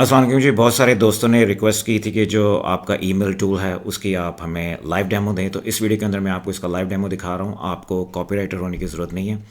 अस्सलाम वालेकुम जी। बहुत सारे दोस्तों ने रिक्वेस्ट की थी कि जो आपका ईमेल टूल है उसकी आप हमें लाइव डेमो दें, तो इस वीडियो के अंदर मैं आपको इसका लाइव डेमो दिखा रहा हूँ। आपको कॉपीराइटर होने की ज़रूरत नहीं है।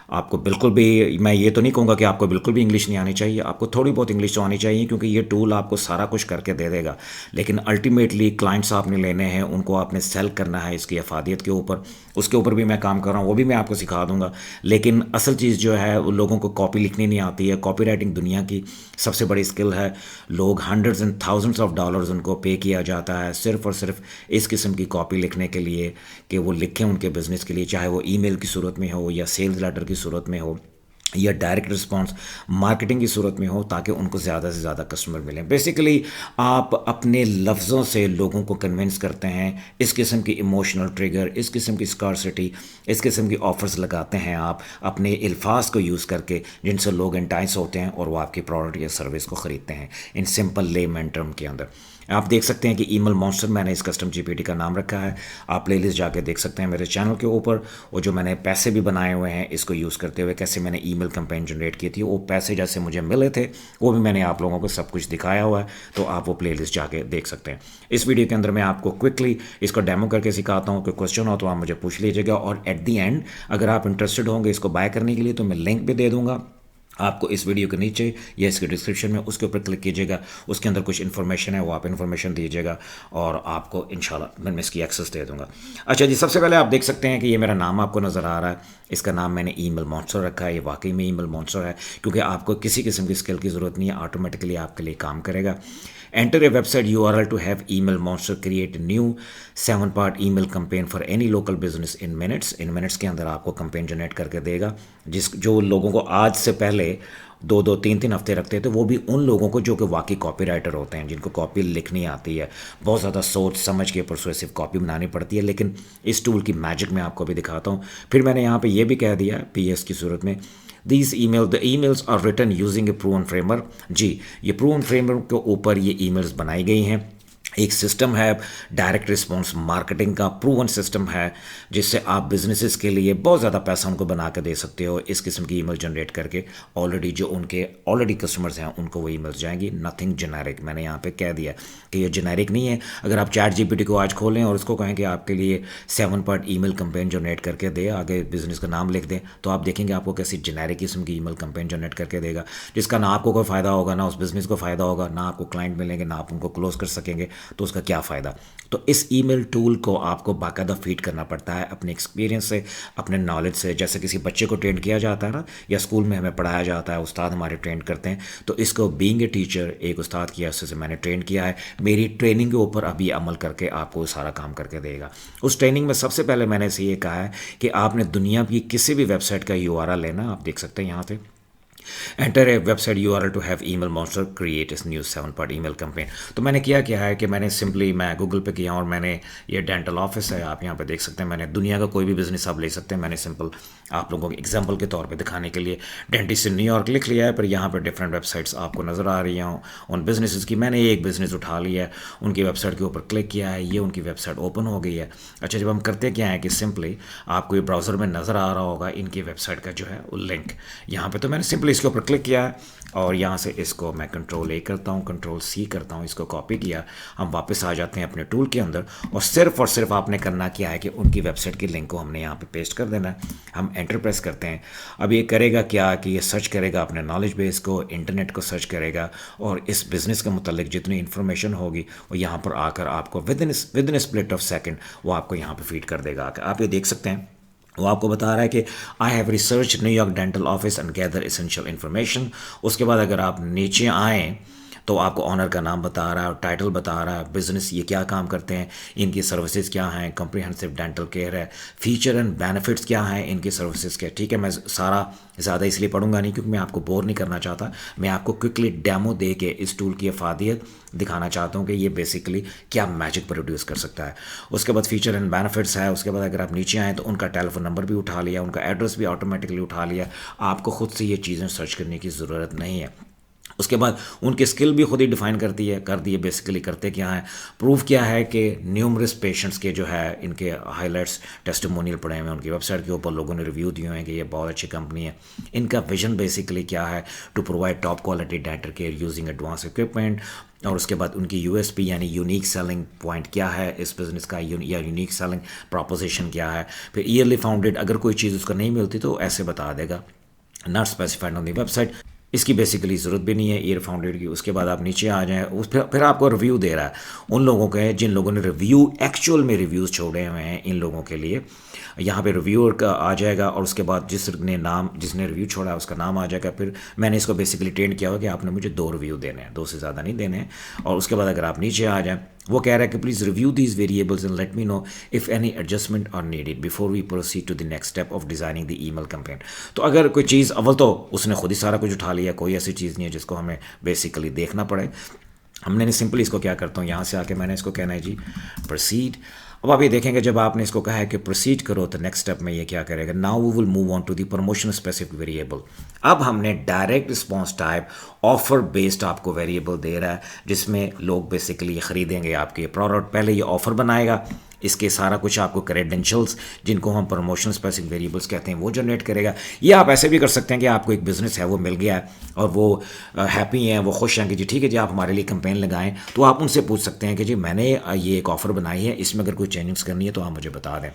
आपको बिल्कुल भी, मैं ये तो नहीं कहूँगा कि आपको बिल्कुल भी इंग्लिश नहीं आनी चाहिए, आपको थोड़ी बहुत इंग्लिश तो आनी चाहिए, क्योंकि ये टूल आपको सारा कुछ करके दे देगा। लेकिन अल्टीमेटली क्लाइंट्स आपने लेने हैं, उनको आपने सेल करना है इसकी अफादियत के ऊपर। उसके ऊपर भी मैं काम कर रहा हूँ, वो भी मैं आपको सिखा दूंगा। लेकिन असल चीज़ जो है, वो लोगों को कॉपी लिखनी नहीं आती है। कॉपी राइटिंग दुनिया की सबसे बड़ी स्किल है। लोग hundreds and thousands of dollars उनको पे किया जाता है सिर्फ और सिर्फ इस किस्म की कॉपी लिखने के लिए, कि वो लिखें उनके बिज़नेस के लिए, चाहे वो ईमेल की सूरत में हो या सेल्स लेटर की सूरत में हो या डायरेक्ट रिस्पांस मार्केटिंग की सूरत में हो, ताकि उनको ज़्यादा से ज़्यादा कस्टमर मिलें। बेसिकली आप अपने लफ्ज़ों से लोगों को कन्विंस करते हैं। इस किस्म की इमोशनल ट्रिगर, इस किस्म की स्कारसिटी, इस किस्म की ऑफ़र्स लगाते हैं आप अपने अल्फाज को यूज़ करके, जिनसे लोग एंटाइस होते हैं और वो आपकी प्रोडक्ट या सर्विस को ख़रीदते हैं इन सिंपल लेमैन टर्म के अंदर। आप देख सकते हैं कि ईमेल मॉन्स्टर मैंने इस कस्टम जीपीटी का नाम रखा है। आप प्लेलिस्ट जाके देख सकते हैं मेरे चैनल के ऊपर। और जो मैंने पैसे भी बनाए हुए हैं इसको यूज़ करते हुए, कैसे मैंने ईमेल कैंपेन जनरेट की थी, वो पैसे जैसे मुझे मिले थे वो भी मैंने आप लोगों को सब कुछ दिखाया हुआ है। तो आप वो प्लेलिस्ट जाके देख सकते हैं। इस वीडियो के अंदर मैं आपको क्विकली इसको डेमो करके सिखाता हूँ। कोई क्वेश्चन हो तो आप मुझे पूछ लीजिएगा, और एट दी एंड अगर आप इंटरेस्टेड होंगे इसको बाय करने के लिए, तो मैं लिंक भी दे दूँगा आपको इस वीडियो के नीचे या इसके डिस्क्रिप्शन में। उसके ऊपर क्लिक कीजिएगा, उसके अंदर कुछ इन्फॉर्मेशन है, वो आप इन्फॉर्मेशन दीजिएगा और आपको इंशाल्लाह मैं इसकी एक्सेस दे दूंगा। अच्छा जी, सबसे पहले आप देख सकते हैं कि ये मेरा नाम आपको नज़र आ रहा है। इसका नाम मैंने ईमेल मॉन्स्टर रखा है। ये वाकई में ईमेल मॉन्स्टर है, क्योंकि आपको किसी किस्म की स्किल की ज़रूरत नहीं है, ऑटोमेटिकली आपके लिए काम करेगा। Enter a website URL to have Email Monster create new 7 part email campaign for any local business in minutes. इन मिनट्स के अंदर आपको कंपेन जनरेट करके देगा। जो लोगों को आज से पहले 2-2 3-3 हफ्ते रखते थे, वो भी उन लोगों को जो कि वाकई कॉपी राइटर होते हैं, जिनको कॉपी लिखनी आती है। बहुत ज़्यादा सोच समझ के परसुएसिव कॉपी बनानी पड़ती है, लेकिन इस टूल की मैजिक मैं आपको भी दिखाता हूँ। फिर मैंने यहाँ पे ये भी कह दिया PS की सूरत में, the emails are written using a proven framework. जी, ये प्रूवन फ्रेमवर्क के ऊपर ये ईमेल्स बनाई गई हैं। एक सिस्टम है डायरेक्ट रिस्पॉन्स मार्केटिंग का, प्रूवन सिस्टम है, जिससे आप बिजनेसेस के लिए बहुत ज़्यादा पैसा उनको बना के दे सकते हो इस किस्म की ईमेल जनरेट करके। ऑलरेडी जो उनके ऑलरेडी कस्टमर्स हैं उनको वो ईमेल्स जाएंगी। नथिंग जेनेरिक, मैंने यहाँ पे कह दिया कि ये जेनेरिक नहीं है। अगर आप चैट जीपीटी को आज खोलें और उसको कहें कि आपके लिए 7 पार्ट ईमेल कंपेन जनरेट करके दे, आगे बिजनेस का नाम लिख दें, तो आप देखेंगे आपको कैसी जेनेरिक किस्म की ईमेल कंपेन जनरेट करके देगा, जिसका ना आपको कोई फ़ायदा होगा, ना उस बिज़नेस को फ़ायदा होगा, ना आपको क्लाइंट मिलेंगे, ना आप उनको क्लोज कर सकेंगे। तो उसका क्या फ़ायदा। तो इस ईमेल टूल को आपको बाकायदा फीड करना पड़ता है अपने एक्सपीरियंस से, अपने नॉलेज से। जैसे किसी बच्चे को ट्रेन किया जाता है ना, या स्कूल में हमें पढ़ाया जाता है, उस्ताद हमारे ट्रेन करते हैं, तो इसको बीइंग ए टीचर, एक उस्ताद की हैसियत से मैंने ट्रेन किया है। मेरी ट्रेनिंग के ऊपर अभी अमल करके आपको सारा काम करके देगा। उस ट्रेनिंग में सबसे पहले मैंने इसे ये कहा है कि आपने दुनिया की किसी भी वेबसाइट का URL लेना। आप देख सकते हैं यहाँ पे, enter a website URL to have Email Monster create इस न्यू 7 पार्ट ईमेल कंपेन। तो मैंने किया क्या है कि मैंने सिंपली मैं गूगल पे किया, और मैंने ये डेंटल ऑफिस है, आप यहाँ पे देख सकते हैं। मैंने दुनिया का कोई भी बिजनेस आप ले सकते हैं। मैंने सिंपल आप लोगों के एग्जांपल के तौर पे दिखाने के लिए डेंटिस्ट इन न्यूयॉर्क लिख लिया है, पर यहाँ पर डिफरेंट वेबसाइट्स आपको नज़र आ रही हैं उन बिजनेस की। मैंने एक बिज़नेस उठा लिया है, उनकी वेबसाइट के ऊपर क्लिक किया है, ये उनकी वेबसाइट ओपन हो गई है। अच्छा, जब हम करते क्या है कि सिंपली आपको ये ब्राउज़र में नज़र आ रहा होगा इनकी वेबसाइट का जो है वो लिंक यहाँ पे। तो मैंने सिंपली इसके ऊपर क्लिक किया है, और यहाँ से इसको मैं Ctrl+A करता हूँ, Ctrl+C करता हूँ, इसको कॉपी किया। हम वापस आ जाते हैं अपने टूल के अंदर, और सिर्फ आपने करना क्या है कि उनकी वेबसाइट की लिंक को हमने यहाँ पे पेस्ट कर देना है। हम एंटर प्रेस करते हैं। अब ये करेगा क्या कि ये सर्च करेगा अपने नॉलेज बेस को, इंटरनेट को सर्च करेगा, और इस बिज़नेस के मुतालिक जितनी इन्फॉर्मेशन होगी वो यहाँ पर आकर आपको with in split of second वो आपको यहाँ पर फीड कर देगा। आप ये देख सकते हैं, वो आपको बता रहा है कि I have research New York dental office and gather essential information. उसके बाद अगर आप नीचे आएँ तो आपको ऑनर का नाम बता रहा है, टाइटल बता रहा है, बिज़नेस ये क्या काम करते हैं, इनकी सर्विसेज क्या हैं, कम्प्रिहेंसिव डेंटल केयर है, फीचर एंड बेनिफिट्स क्या हैं इनकी सर्विसेज के। ठीक है, मैं सारा ज़्यादा इसलिए पढ़ूंगा नहीं क्योंकि मैं आपको बोर नहीं करना चाहता। मैं आपको क्विकली डेमो दे के इस टूल की अफादियत दिखाना चाहता हूँ कि ये बेसिकली क्या मैजिक प्रोड्यूस कर सकता है। उसके बाद फीचर एंड बेनिफिट्स है। उसके बाद अगर आप नीचे आएँ तो उनका टेलीफोन नंबर भी उठा लिया, उनका एड्रेस भी ऑटोमेटिकली उठा लिया। आपको खुद से ये चीज़ें सर्च करने की ज़रूरत नहीं है। उसके बाद उनकी स्किल भी खुद ही डिफाइन कर दी है बेसिकली करते क्या है, प्रूफ क्या है कि न्यूमरस पेशेंट्स के जो है इनके हाईलाइट्स टेस्टिमोनियल पड़े हुए हैं उनकी वेबसाइट के ऊपर, लोगों ने रिव्यू दिए हैं कि ये बहुत अच्छी कंपनी है। इनका विजन बेसिकली क्या है, to provide top quality dental care using advance equipment. और उसके बाद उनकी यूएसपी यानी यूनिक सेलिंग पॉइंट क्या है इस बिज़नेस का, या यूनिक सेलिंग प्रपोजिशन क्या है। फिर ईयरली फाउंडेड, अगर कोई चीज़ उसको नहीं मिलती तो ऐसे बता देगा, not specified on the website. इसकी बेसिकली ज़रूरत भी नहीं है ईयर फाउंडेड की। उसके बाद आप नीचे आ जाएँ, फिर आपको रिव्यू दे रहा है उन लोगों के जिन लोगों ने रिव्यू एक्चुअल में रिव्यूज़ छोड़े हुए हैं इन लोगों के लिए। यहाँ पे रिव्यूअर का आ जाएगा और उसके बाद जिसने रिव्यू छोड़ा है उसका नाम आ जाएगा। फिर मैंने इसको बेसिकली ट्रेंड किया हुआ कि आपने मुझे 2 रिव्यू देने हैं, 2 से ज़्यादा नहीं देने हैं। और उसके बाद अगर आप नीचे आ जाएँ, वो कह रहा है कि please review these variables and let me know if any adjustment are needed before we proceed to the next step of designing the email campaign. तो अगर कोई चीज़, अव्वल तो उसने खुद ही सारा कुछ उठा लिया, कोई ऐसी चीज़ नहीं है जिसको हमें बेसिकली देखना पड़े। हमने सिंपली इसको क्या करता हूँ, यहाँ से आके मैंने इसको कहना है जी प्रोसीड। अब आप ये देखेंगे जब आपने इसको कहा है कि प्रोसीड करो तो नेक्स्ट स्टेप में ये क्या करेगा, now we will move on to the promotion specific variable. अब हमने direct response type offer based आपको वेरिएबल दे रहा है जिसमें लोग बेसिकली खरीदेंगे आपके प्रोडक्ट। पहले ये ऑफर बनाएगा, इसके सारा कुछ आपको क्रेडेंशियल्स जिनको हम प्रमोशन स्पेसिफिक वेरिएबल्स कहते हैं वो जनरेट करेगा। ये आप ऐसे भी कर सकते हैं कि आपको एक बिज़नेस है वो मिल गया है और वो हैप्पी हैं, वो खुश हैं कि जी ठीक है जी आप हमारे लिए कैंपेन लगाएं, तो आप उनसे पूछ सकते हैं कि जी मैंने ये एक ऑफ़र बनाई है, इसमें अगर कोई चेंजेस करनी है तो आप मुझे बता दें।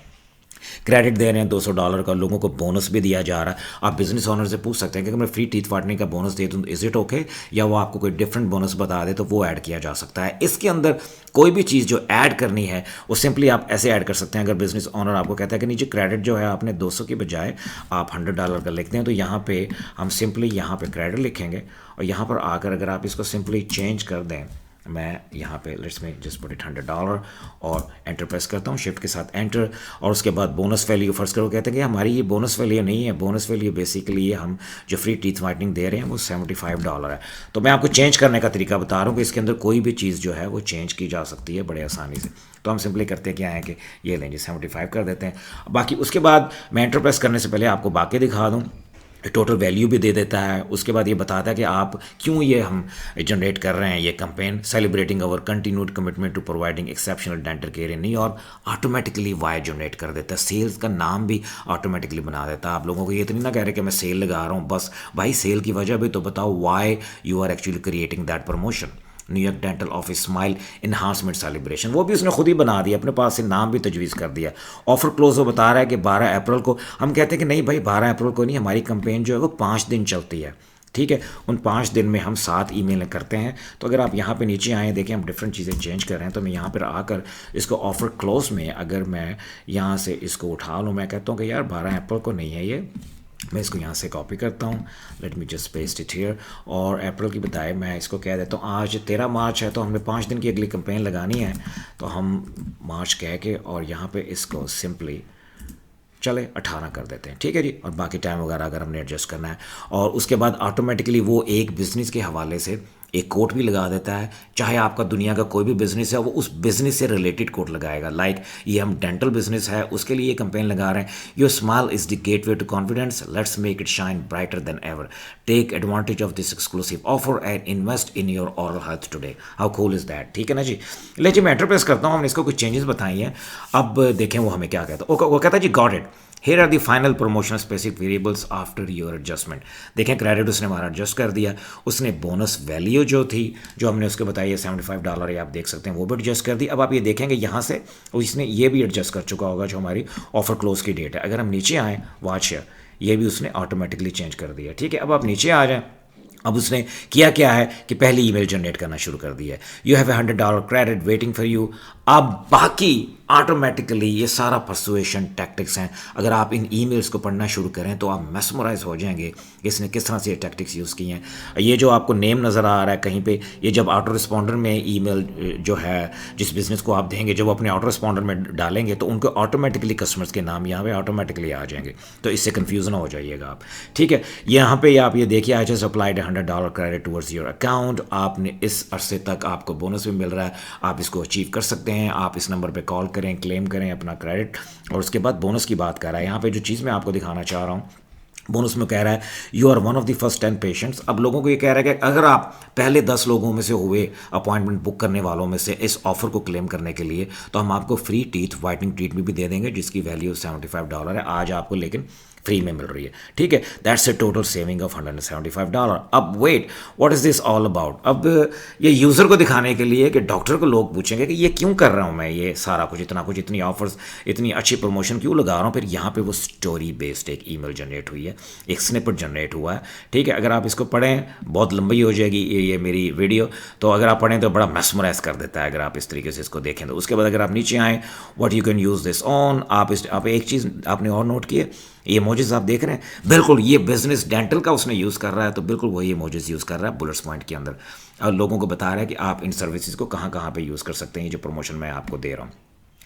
क्रेडिट दे रहे हैं $200 का, लोगों को बोनस भी दिया जा रहा है। आप बिजनेस ओनर से पूछ सकते हैं कि अगर मैं फ्री टीथ फाटने का बोनस दे दूँ इज़ इट ओके, या वो आपको कोई डिफरेंट बोनस बता दे तो वो ऐड किया जा सकता है। इसके अंदर कोई भी चीज़ जो ऐड करनी है वो सिंपली आप ऐसे ऐड कर सकते हैं। अगर बिजनेस ओनर आपको कहता है कि नीचे क्रेडिट जो है आपने 200 की बजाय आप $100 का लिखते हैं, तो यहाँ पे हम सिंपली यहाँ पे क्रेडिट लिखेंगे और यहाँ पर आकर अगर आप इसको सिंपली चेंज कर दें, मैं यहाँ पे let's make just put it $100 और एंटर प्रेस करता हूँ, शिफ्ट के साथ एंटर। और उसके बाद बोनस वैल्यू फर्स्ट करो, कहते हैं कि हमारी ये बोनस वैल्यू नहीं है, बोनस वैल्यू बेसिकली ये हम जो फ्री टीथ वाइटनिंग दे रहे हैं वो $75 है। तो मैं आपको चेंज करने का तरीका बता रहा हूँ कि इसके अंदर कोई भी चीज़ जो है वो चेंज की जा सकती है बड़े आसानी से। तो हम सिंपली करते क्या है कि ये लेंगे 75 कर देते हैं। बाकी उसके बाद मैं एंटर प्रेस करने से पहले आपको बाकी दिखा दूँ, टोटल वैल्यू भी दे देता है। उसके बाद ये बताता है कि आप क्यों ये हम जनरेट कर रहे हैं ये campaign, celebrating our continued commitment to providing exceptional dental care in New York. Automatically why generate कर देता है, सेल्स का नाम भी ऑटोमेटिकली बना देता है। आप लोगों को ये तो नहीं ना कह रहे कि मैं सेल लगा रहा हूँ, बस भाई सेल की वजह भी तो बताओ, why you are actually creating that promotion. New York dental office smile enhancement celebration, वो भी उसने खुद ही बना दिया, अपने पास से नाम भी तजवीज़ कर दिया। ऑफर क्लोज वो बता रहा है कि 12 अप्रैल को। हम कहते हैं कि नहीं भाई 12 अप्रैल को नहीं, हमारी कैंपेन जो है वो 5 दिन चलती है, ठीक है। उन 5 दिन में हम 7 ईमेल करते हैं। तो अगर आप यहाँ पे नीचे आएँ, देखें हम डिफरेंट चीज़ें चेंज कर रहे हैं, तो मैं यहाँ पर आकर इसको ऑफर क्लोज में अगर मैं यहाँ से इसको उठा लूँ, मैं कहता हूँ कि यार 12 अप्रैल को नहीं है ये, मैं इसको यहाँ से कॉपी करता हूँ, let me just paste it here. और अप्रैल की बताए मैं इसको कह देता हूँ आज 13 मार्च है, तो हमें 5 दिन की अगली कैंपेन लगानी है, तो हम मार्च कह के और यहाँ पे इसको सिंपली चले 18 कर देते हैं, ठीक है जी। और बाकी टाइम वगैरह अगर हमने एडजस्ट करना है, और उसके बाद ऑटोमेटिकली वो एक बिज़नेस के हवाले से एक कोड भी लगा देता है। चाहे आपका दुनिया का कोई भी बिज़नेस है वो उस बिज़नेस से रिलेटेड कोड लगाएगा। लाइक ये हम डेंटल बिज़नेस है उसके लिए ये कैंपेन लगा रहे हैं, your smile is the gateway to confidence, let's make it shine brighter than ever, take advantage of this exclusive offer and invest in your oral health today, how cool is that. ठीक है ना जी। ले जी मैं enter press करता हूँ, हमने इसको कुछ चेंजेस बताई हैं। अब देखें वो हमें क्या कहता है। वो कहता है जी got it, Here are the final promotional specific variables after your adjustment। देखें क्रेडिट उसने हमारा एडजस्ट कर दिया, उसने बोनस वैल्यू जो थी जो हमने उसके बताई है $75 है, आप देख सकते हैं वो भी एडजस्ट कर दी। अब आप ये देखेंगे यहाँ से और इसने ये भी एडजस्ट कर चुका होगा जो हमारी ऑफर क्लोज की डेट है। अगर हम नीचे आएँ वॉच ये भी उसने ऑटोमेटिकली चेंज कर दिया, ठीक है। अब आप नीचे आ जाएँ, अब उसने किया क्या है कि पहली ईमेल जनरेट करना शुरू कर दिया है, you have $100 credit waiting for you. अब बाकी ऑटोमेटिकली ये सारा परसुएशन टैक्टिक्स हैं। अगर आप इन ईमेल्स को पढ़ना शुरू करें तो आप मेस्मराइज हो जाएंगे कि इसने किस तरह से ये टैक्टिक्स यूज़ की हैं। ये जो आपको नेम नज़र आ रहा है कहीं पे, ये जब ऑटो रिस्पॉन्डर में ईमेल जो है जिस बिज़नेस को आप देंगे, जब अपने ऑटो रिस्पॉन्डर में डालेंगे तो उनको ऑटोमेटिकली कस्टमर्स के नाम यहाँ पे ऑटोमेटिकली आ जाएंगे, तो इससे कन्फ्यूज़ ना हो जाइएगा आप, ठीक है। यहाँ पे आप ये देखिए, आई just applied $100 credit towards your account. आपने इस अरसे तक आपको बोनस भी मिल रहा है, आप इसको अचीव कर सकते हैं। आप इस नंबर पे कॉल करें, क्लेम करें अपना क्रेडिट। और उसके बाद बोनस की बात कर रहा है। यहाँ पे जो चीज़ मैं आपको दिखाना चाह रहा हूँ बोनस में कह रहा है you are one of the first 10 patients. अब लोगों को ये कह रहा है कि अगर आप पहले 10 लोगों में से हुए अपॉइंटमेंट बुक करने वालों में से इस ऑफर को क्लेम करने के लिए, तो हम आपको फ्री टीथ वाइटनिंग ट्रीटमेंट भी दे देंगे जिसकी वैल्यू $75 है आज आपको, लेकिन फ्री में मिल रही है। ठीक है, that's a total saving of $175। अब wait, what is this all about? अब ये यूज़र को दिखाने के लिए कि डॉक्टर को लोग पूछेंगे कि ये क्यों कर रहा हूँ मैं, ये सारा कुछ इतनी ऑफर्स, इतनी अच्छी प्रमोशन क्यों लगा रहा हूँ। फिर यहाँ पे वो स्टोरी बेस्ड एक ईमेल जनरेट हुई है, एक स्निपेट जनरेट हुआ है। ठीक है, अगर आप इसको पढ़ें बहुत लंबी हो जाएगी ये मेरी वीडियो, तो अगर आप पढ़ें तो बड़ा मैस्मराइज कर देता है अगर आप इस तरीके से इसको देखें तो। उसके बाद अगर आप नीचे आएँ, what you can use this on, आप एक चीज़ आपने और नोट की है, ये इमोजीज आप देख रहे हैं, बिल्कुल ये बिजनेस डेंटल का उसने यूज़ कर रहा है, तो बिल्कुल वही इमोजीज यूज़ कर रहा है बुलेट्स पॉइंट के अंदर, और लोगों को बता रहा है कि आप इन सर्विसेज को कहाँ कहाँ पे यूज़ कर सकते हैं, ये जो प्रमोशन मैं आपको दे रहा हूँ।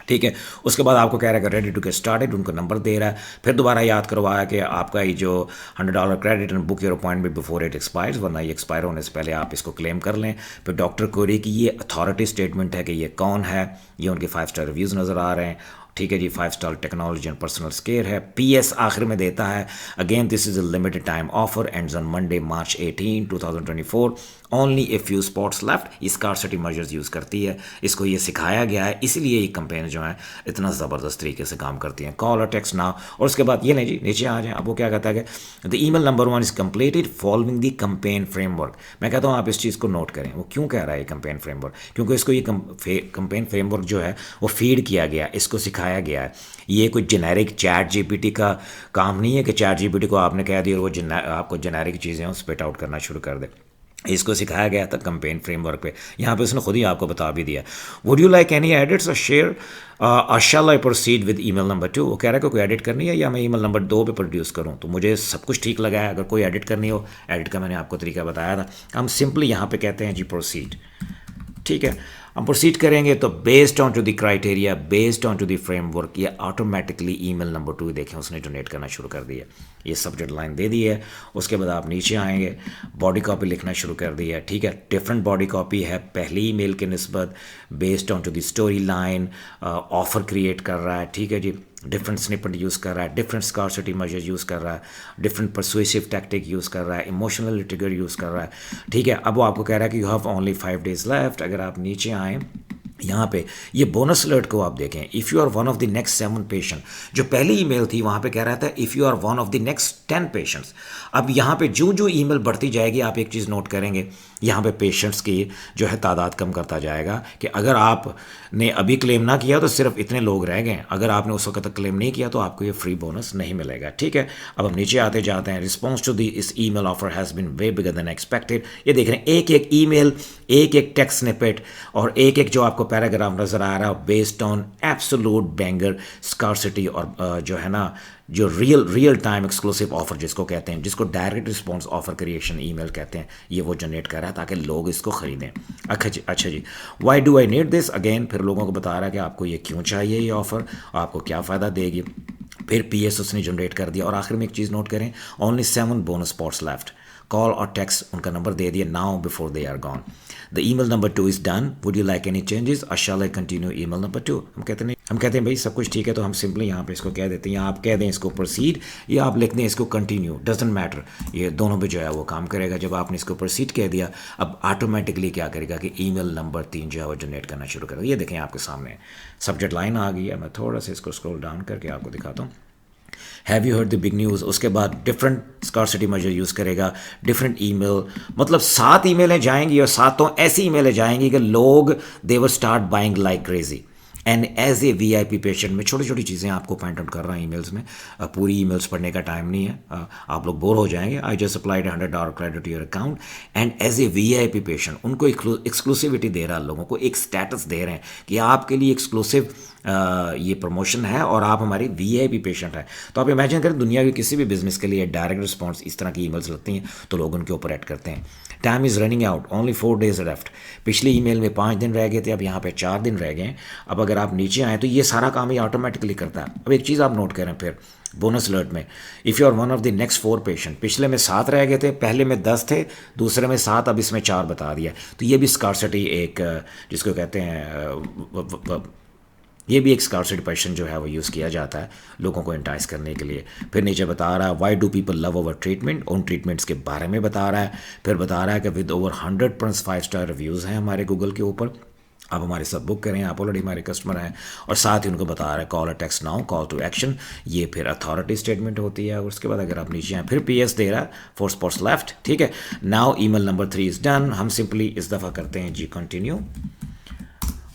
ठीक है, उसके बाद आपको कह रहा है कि रेडी टू गेट स्टार्टेड, उनको नंबर दे रहा है, फिर दोबारा याद करवाया कि आपका ये जो $100 credit and book your appointment before it expires, वरना ये एक्सपायर होने से पहले आप इसको क्लेम कर लें। फिर डॉक्टर क्वेरी की ये अथॉरिटी स्टेटमेंट है कि ये कौन है, ये उनके 5 स्टार रिव्यूज़ नज़र आ रहे हैं। ठीक है जी, 5 star technology and personal care है। PS आखिर में देता है, again this is a limited time offer, ends on Monday March 18, 2024, only a few spots left. ये स्कार्सिटी मेजर्स यूज़ करती है, इसको ये सिखाया गया है, इसीलिए ये कंपेन जो है इतना ज़बरदस्त तरीके से काम करती हैं। कॉल और टेक्स्ट नाउ, और उसके बाद ये नहीं जी, नीचे आ जाए। अब वो क्या कहता है कि the email number 1 is completed following the campaign framework. मैं कहता हूँ आप इस चीज़ को नोट करें, वो क्यों कह रहा है कंपेन फ्रेमवर्क, क्योंकि इसको ये कंपेन फ्रेमवर्क जो है वो फीड किया गया, इसको सिखाया गया है। ये कोई जेनेरिक चैट जीपीटी का काम नहीं है कि चैट जीपीटी को आपने कह दिया और वो आपको जेनेरिक चीज़ें स्पिट आउट करना शुरू कर दे। इसको सिखाया गया था कंपेन फ्रेमवर्क पे, यहाँ पे उसने खुद ही आपको बता भी दिया। Would you like any edits or share shall I proceed with email number 2? वो कह रहा है कि कोई एडिट करनी है या मैं ईमेल नंबर 2 पे प्रोड्यूस करूँ, तो मुझे सब कुछ ठीक लगा है। अगर कोई एडिट करनी हो, एडिट का मैंने आपको तरीका बताया था, हम सिंपली यहाँ पे कहते हैं जी प्रोसीड। ठीक है, हम प्रोसीड करेंगे तो based on to the criteria, based on to the framework, ये ऑटोमेटिकली ईमेल नंबर 2 देखें उसने जनरेट करना शुरू कर दिया। ये सब्जेक्ट लाइन दे दी है, उसके बाद आप नीचे आएंगे, बॉडी कॉपी लिखना शुरू कर दिया। ठीक है, डिफरेंट बॉडी कॉपी है पहली ईमेल के निस्बत, based on to the story line, offer create कर रहा है। ठीक है जी, डिफरेंट स्निपेट यूज़ कर रहा है, डिफरेंट स्कार्सिटी मेजर यूज़ कर रहा है, डिफरेंट परसुएसिव टैक्टिक यूज़ कर रहा है, इमोशनल ट्रिगर यूज़ कर रहा है। ठीक है, अब वो आपको कह रहा है कि you have only 5 days left. अगर आप नीचे आएँ, यहाँ पे ये बोनस अलर्ट को आप देखें, if you are one of the next 7 patient, जो पहली ईमेल थी वहाँ पे कह रहा था if you are one of the next 10 patients. अब यहाँ पे जो जो ईमेल बढ़ती जाएगी, आप एक चीज़ नोट करेंगे, यहाँ पे पेशेंट्स की जो है तादाद कम करता जाएगा, कि अगर आपने अभी क्लेम ना किया तो सिर्फ इतने लोग रह गए, अगर आपने उस वक्त तक क्लेम नहीं किया तो आपको ये फ्री बोनस नहीं मिलेगा। ठीक है, अब हम नीचे आते जाते हैं। Response to this email offer has been way bigger than expected. ये देख रहे हैं, एक एक ईमेल, एक एक टेक्स्ट स्निपेट और एक एक जो आपको पैराग्राफ नज़र आ रहा है, based on absolute banger scarcity, और जो है ना जो रियल टाइम एक्सक्लूसिव ऑफर जिसको कहते हैं, जिसको direct response offer creation email कहते हैं, ये वो जनरेट कर रहा है ताकि लोग इसको ख़रीदें। अच्छा जी, why do I need this? Again फिर लोगों को बता रहा है कि आपको ये क्यों चाहिए, ये ऑफ़र आपको क्या फ़ायदा देगी। फिर PS उसने जनरेट कर दिया, और आखिर में एक चीज़ नोट करें, only 7 bonus spots left. Call और टेक्स्ट उनका नंबर दे दिया, now before they are gone. The email number 2 is done, would you like any changes or shall I continue email number 2? हम कहते हैं भाई सब कुछ ठीक है, तो हम सिंपली यहाँ पे इसको कह देते हैं, या आप कह दें इसको प्रोसीड, या आप लिख दें इसको कंटिन्यू, डजंट मैटर, ये दोनों पे जो है वो काम करेगा। जब आपने इसको प्रोसीड कह दिया, अब ऑटोमेटिकली क्या करेगा कि ईमेल नंबर 3 जो है वो जनरेट करना शुरू करेगा। ये देखें आपके सामने सब्जेक्ट लाइन आ गई है, मैं थोड़ा सा इसको स्क्रॉल डाउन करके आपको दिखाता हूँ। Have you heard the big news? उसके बाद डिफरेंट स्कार्सिटी मेजर यूज़ करेगा, डिफरेंट ईमेल, मतलब 7 ईमेलें जाएंगी और 7 ऐसी ईमेलें जाएंगी कि लोग they will start buying like crazy. And as a VIP patient, में छोटी छोटी चीज़ें आपको पॉइंट आउट कर रहा हूँ ईमेल्स में, पूरी ईमेल्स पढ़ने का टाइम नहीं है, आप लोग बोर हो जाएंगे। I just applied $100 credit to your account, and as a VIP patient उनको एक्सक्लूसिविटी दे रहा है, लोगों को एक स्टेटस दे रहे हैं कि आपके लिए एक्सक्लूसिव ये प्रमोशन है और आप हमारे VIP पेशेंट हैं। तो आप इमेजिन करें, दुनिया के किसी भी बिजनेस के लिए डायरेक्ट रिस्पॉन्स इस तरह की ईमेल्स लगती हैं तो लोग उनके ऊपर ऐड करते हैं। Time is running out, only 4 days left. पिछली ईमेल में 5 दिन रह गए थे, अब यहाँ पे 4 दिन रह गए। अब अगर आप नीचे आएँ तो ये सारा काम ये ऑटोमेटिकली करता है। अब एक चीज़ आप नोट करें फिर बोनस अलर्ट में, if you are one of the next 4 patient, पिछले में 7 रह गए थे, पहले में 10 थे, दूसरे में 7, अब इसमें 4 बता दिया। तो ये भी स्कार्सिटी एक जिसको कहते हैं ये भी एक स्कार्सिटी क्वेश्चन जो है वो यूज़ किया जाता है लोगों को इंटाइस करने के लिए। फिर नीचे बता रहा है why do people love our treatment, उन ट्रीटमेंट्स के बारे में बता रहा है। फिर बता रहा है कि विद ओवर 100.5 स्टार रिव्यूज़ हैं हमारे गूगल के ऊपर, आप हमारे साथ बुक करें, आप ऑलरेडी हमारे कस्टमर हैं। और साथ ही उनको बता रहा है call a text now, call to action, ये फिर अथॉरिटी स्टेटमेंट होती है। और उसके बाद अगर आप नीचे हैं फिर PS दे रहा है 4 स्पॉट्स लेफ्ट, ठीक है। Now email number 3 is done. हम सिंपली इस दफ़ा करते हैं जी कंटिन्यू,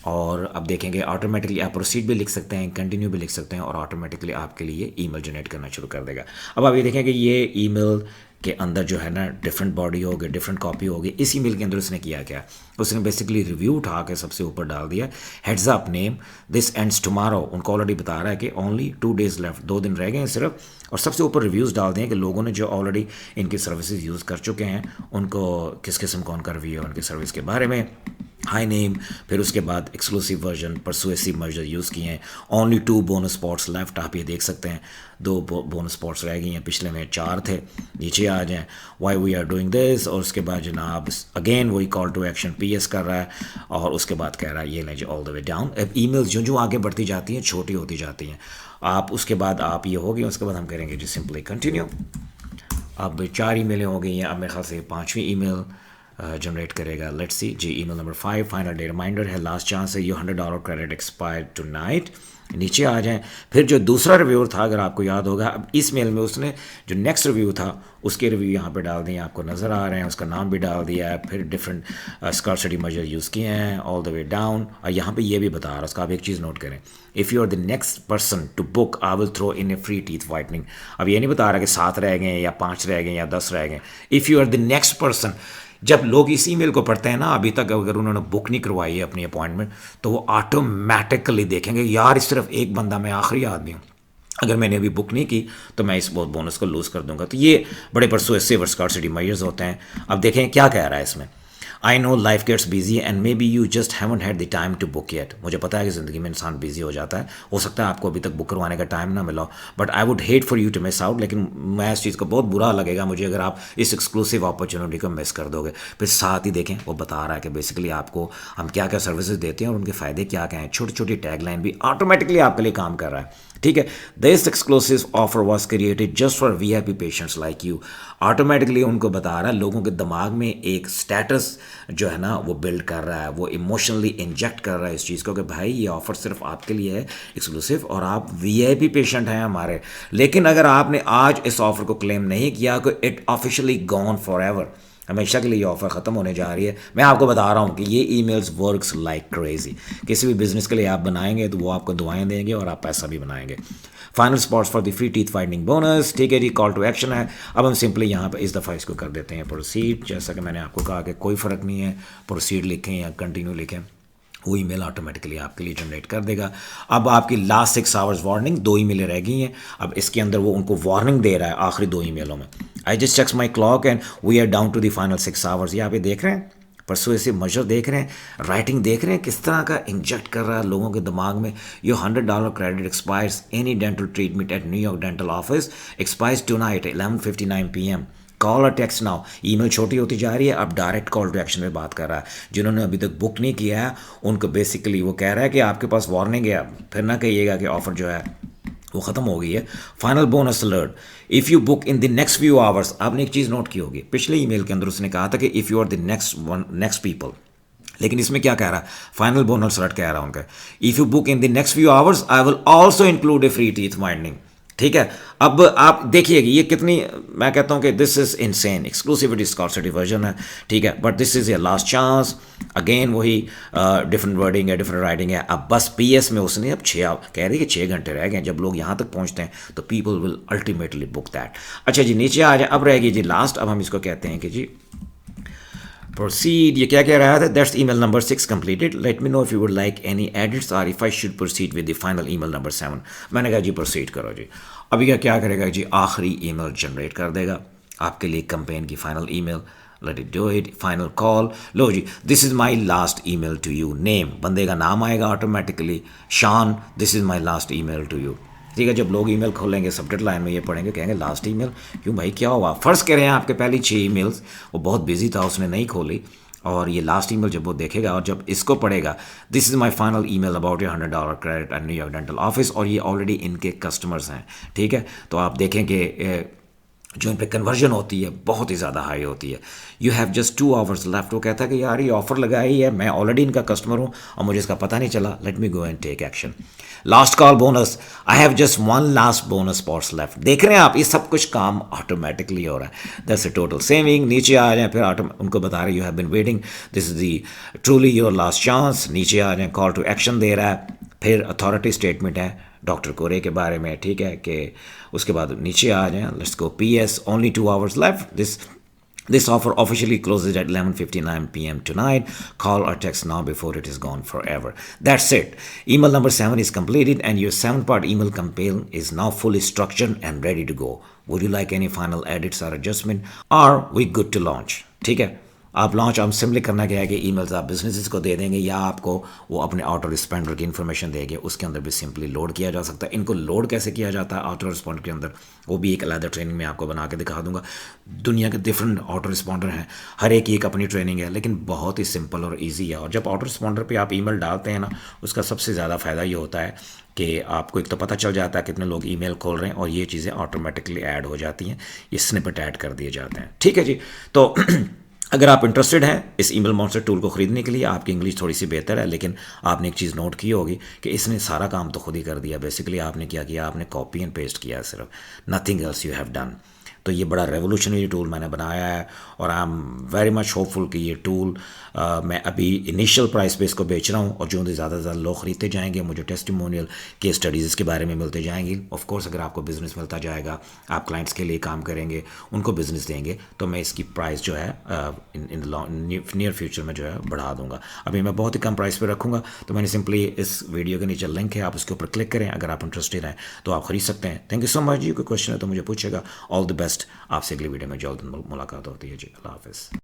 और अब देखेंगे ऑटोमेटिकली आप प्रोसीड भी लिख सकते हैं, कंटिन्यू भी लिख सकते हैं, और ऑटोमेटिकली आपके लिए ईमेल जनरेट करना शुरू कर देगा। अब आप ये देखेंगे ये ईमेल के अंदर जो है ना डिफरेंट बॉडी होगी, डिफरेंट कॉपी होगी। इस ईमेल के अंदर उसने किया क्या, उसने बेसिकली रिव्यू उठा के सबसे ऊपर डाल दिया, heads up name this ends tomorrow. उनको ऑलरेडी बता रहा है कि ओनली 2 days लेफ्ट, 2 दिन रह गए हैं सिर्फ। और सबसे ऊपर रिव्यूज़ डाल दिए कि लोगों ने जो ऑलरेडी इनकी सर्विसेज यूज़ कर चुके हैं उनको किस किस्म कौन का रिव्यू है उनकी सर्विस के बारे में, हाई नेम। फिर उसके बाद exclusive version, persuasive measure use किए हैं, ओनली 2 बोनस स्पॉट्स लेफ्ट। आप ये देख सकते हैं 2 बोनस स्पॉट्स रह गई हैं, पिछले में 4 थे। नीचे आ जाएँ why we are doing this, और उसके बाद जनाब अगेन वही कॉल टू एक्शन PS कर रहा है। और उसके बाद कह रहा है ये लें ऑल द वे डाउन। अब ईमेल्स जो जो आगे बढ़ती जाती हैं छोटी होती जाती हैं। आप उसके बाद आप ये हो गई, उसके बाद हम करेंगे जी सिंपली कंटिन्यू। अब 4 ईमेलें हो गई हैं, अब मेरे ख्याल से 5वीं ईमेल जनरेट करेगा। लेट्स सी जी। Email number 5 final day reminder है, लास्ट चांस है, ये $100 क्रेडिट एक्सपायर टुनाइट। नीचे आ जाएं। फिर जो दूसरा रिव्यूअर था अगर आपको याद होगा, अब इस मेल में उसने जो नेक्स्ट रिव्यू था उसके रिव्यू यहाँ पे डाल दिए, आपको नज़र आ रहे हैं, उसका नाम भी डाल दिया है। फिर डिफरेंट स्कार्सिटी मेजर यूज़ किए हैं ऑल द वे डाउन। और यहाँ पे ये भी बता रहा है उसका, आप एक चीज़ नोट करें, if you are the next person to book I will throw in a free teeth whitening. अब ये नहीं बता रहा कि 7 रह गए या 5 रह गए या 10 रह गए। If you are the next person, जब लोग इस ईमेल को पढ़ते हैं ना, अभी तक अगर उन्होंने बुक नहीं करवाई है अपनी अपॉइंटमेंट, तो वो ऑटोमेटिकली देखेंगे यार इस सिर्फ एक बंदा, मैं आखिरी आदमी हूँ, अगर मैंने अभी बुक नहीं की तो मैं इस बोनस को लूज़ कर दूंगा। तो ये बड़े परसुएसिव स्कार्सिटी मेजर्स होते हैं। अब देखें क्या कह रहा है इसमें, I know life gets busy and maybe you just haven't had the time to book yet. मुझे पता है कि ज़िंदगी में इंसान बिजी हो जाता है, हो सकता है आपको अभी तक बुक करवाने का टाइम ना मिला हो, but I would hate for you to miss out. लेकिन मैं इस चीज़ को बहुत बुरा लगेगा मुझे अगर आप इस एक्सक्लूसिव अपॉर्चुनिटी को मिस कर दोगे। फिर साथ ही देखें वो बता रहा है कि बेसिकली आपको हम क्या क्या सर्विसेज देते हैं और उनके फ़ायदे क्या क्या हैं। छोटी छोटी टैगलाइन भी ऑटोमेटिकली आपके लिए काम कर रहा है, ठीक है। This exclusive offer was created just for VIP patients like you. Automatically उनको बता रहा है, लोगों के दिमाग में एक स्टेटस जो है ना वो बिल्ड कर रहा है, वो इमोशनली इंजेक्ट कर रहा है इस चीज़ को कि भाई ये ऑफ़र सिर्फ आपके लिए है एक्सक्लूसिव, और आप VIP पेशेंट हैं हमारे। लेकिन अगर आपने आज इस ऑफ़र को क्लेम नहीं किया कि it officially gone for ever, हमेशा के लिए ये ऑफ़र ख़त्म होने जा रही है। मैं आपको बता रहा हूँ कि ये ईमेल्स वर्क्स लाइक क्रेजी। किसी भी बिज़नेस के लिए आप बनाएंगे तो वो आपको दुआएं देंगे और आप पैसा भी बनाएंगे। Final spots for the free teeth finding bonus, ठीक है जी, कॉल टू एक्शन है। अब हम सिंपली यहाँ पे इस दफ़ा इसको कर देते हैं प्रोसीड। जैसा कि मैंने आपको कहा कि कोई फ़र्क नहीं है प्रोसीड लिखें या कंटिन्यू लिखें, वो ईमेल ऑटोमेटिकली आपके लिए जनरेट कर देगा। अब आपकी लास्ट 6 आवर्स वार्निंग, 2 ईमेलें रह गई हैं। अब इसके अंदर वो उनको वार्निंग दे रहा है आखिरी 2 ईमेलों में, I just checks my clock and we are down to the final 6 hours. ये आप ये देख रहे हैं, परसुएसिव मेजर देख रहे हैं, राइटिंग देख रहे हैं किस तरह का इंजेक्ट कर रहा है लोगों के दिमाग में। Your $100 credit expires any dental treatment at New York dental office, expires tonight 11:59 PM, call और टेक्स्ट नाउ। ईमेल छोटी होती जा रही है, अब डायरेक्ट कॉल टू एक्शन में बात कर रहा है। जिन्होंने अभी तक बुक नहीं किया है उनको बेसिकली वो कह रहा है कि आपके पास वार्निंग है, फिर ना कहिएगा कि ऑफर जो है वो ख़त्म हो गई है। Final bonus alert, if you book in the next few hours. आपने एक चीज़ नोट की होगी, पिछले ईमेल के अंदर उसने कहा था कि if you are the next people, लेकिन इसमें क्या कह रहा है, फाइनल बोनस अलर्ट कह रहा है उनका, if you book in the next few hours I will also include a free teeth whitening, ठीक है। अब आप देखिए ये कितनी, मैं कहता हूँ कि this is insane. Exclusivity scarcity version है, ठीक है, but this is your last chance. Again वही डिफरेंट वर्डिंग है, डिफरेंट राइटिंग है। अब बस PS में उसने अब 6 कह रही है कि 6 घंटे रह गए। जब लोग यहाँ तक पहुँचते हैं तो people will ultimately book that. अच्छा जी, नीचे आ जाए, अब रहेगी जी लास्ट। अब हम इसको कहते हैं कि जी प्रोसीड। ये क्या कह रहा था, that's email number 6 completed, let me know if you would like any edits or if I should proceed with the final email number 7। मैंने कहा जी प्रोसीड करो जी। अभी क्या करेगा जी, आखिरी ईमेल जनरेट कर देगा आपके लिए कंपेन की final email. Let it do it, final call. लो जी, this is my last email to you, name, बंदे का नाम आएगा automatically, Shan, this is my last email to you, ठीक है। जब लोग ईमेल खोलेंगे सब्जेक्ट लाइन में ये पढ़ेंगे, कहेंगे लास्ट ईमेल, क्यों भाई क्या हुआ। फ़र्ज़ करें आपके पहली 6 ईमेल्स वो बहुत बिजी था, उसने नहीं खोली, और ये लास्ट ईमेल जब वो देखेगा और जब इसको पढ़ेगा, this is my final email about your $100 credit at New York dental office, और ये ऑलरेडी इनके कस्टमर्स हैं, ठीक है। तो आप देखें कि जो इन पे कन्वर्जन होती है बहुत ही ज़्यादा हाई होती है। You have just 2 hours left. वो कहता है कि यार ये ऑफर लगा ही है, मैं ऑलरेडी इनका कस्टमर हूँ और मुझे इसका पता नहीं चला, let me go and take action. Last call bonus, I have just 1 last bonus spots left. देख रहे हैं आप, ये सब कुछ काम ऑटोमेटिकली हो रहा है। That's a total saving. नीचे आ जाए, फिर उनको बता रहे you have been waiting, this is the truly your last chance. नीचे आ जाए, कॉल टू एक्शन दे रहा है, फिर अथॉरिटी स्टेटमेंट है डॉक्टर कोरे के बारे में, ठीक है। कि उसके बाद नीचे आ जाएं, let's go PS, only 2 hours left, this offer officially closes at 11:59 p.m. tonight. Call or text now before it is gone forever. That's it. Email number 7 is completed and your 7-part email campaign is now fully structured and ready to go. Would you like any final edits or adjustment? Are we good to launch? ठीक है, आप launch हम simply करना क्या है कि emails आप businesses को दे देंगे या आपको वो अपने ऑटो रिस्पॉन्डर की इन्फॉर्मेशन देंगे, उसके अंदर भी सिंपली लोड किया जा सकता है। इनको लोड कैसे किया जाता है ऑटो रिस्पॉन्डर के अंदर, वो भी एक अलग ट्रेनिंग में आपको बना के दिखा दूंगा। दुनिया के डिफरेंट ऑटो रिस्पॉन्डर हैं, हर एक की एक अपनी ट्रेनिंग है, लेकिन बहुत ही सिंपल और ईजी है। और जब ऑटो रिस्पॉन्डर पर आप ईमेल डालते हैं ना, उसका सबसे ज़्यादा फ़ायदा ये होता है कि आपको एक तो पता चल जाता है कितने लोग ईमेल खोल रहे हैं और ये चीज़ें ऑटोमेटिकली ऐड हो जाती हैं, ये स्निपेट ऐड कर दिए जाते हैं, ठीक है जी। तो अगर आप इंटरेस्टेड हैं इस ईमेल मॉन्स्टर टूल को ख़रीदने के लिए, आपकी इंग्लिश थोड़ी सी बेहतर है, लेकिन आपने एक चीज़ नोट की होगी कि इसने सारा काम तो खुद ही कर दिया। बेसिकली आपने क्या किया, आपने कॉपी एंड पेस्ट किया सिर्फ, nothing else you have done. तो ये बड़ा रेवोल्यूशनरी टूल मैंने बनाया है और I am very much hopeful कि ये टूल मैं अभी इनिशियल प्राइस पे इसको बेच रहा हूँ, और जो ज़्यादा से ज़्यादा लोग ख़रीदते जाएंगे, मुझे टेस्टिमोनियल केस स्टडीज़ इसके बारे में मिलते जाएंगी। ऑफ कोर्स अगर आपको बिज़नेस मिलता जाएगा, आप क्लाइंट्स के लिए काम करेंगे, उनको बिज़नेस देंगे, तो मैं इसकी प्राइस जो है इन नियर फ्यूचर में जो है बढ़ा दूँगा। अभी मैं बहुत ही कम प्राइस पर रखूँगा, तो मैंने सिंपली इस वीडियो के नीचे लिंक है, आप उसके ऊपर क्लिक करें, अगर आप इंटरेस्टेड हैं तो आप ख़रीद सकते हैं। थैंक यू सो मच जी। कोई क्वेश्चन है तो मुझे पूछेगा। ऑल द बेस्ट, आपसे अगली वीडियो में जल्द मुलाकात होती है जी। अल्लाह हाफ़िज़।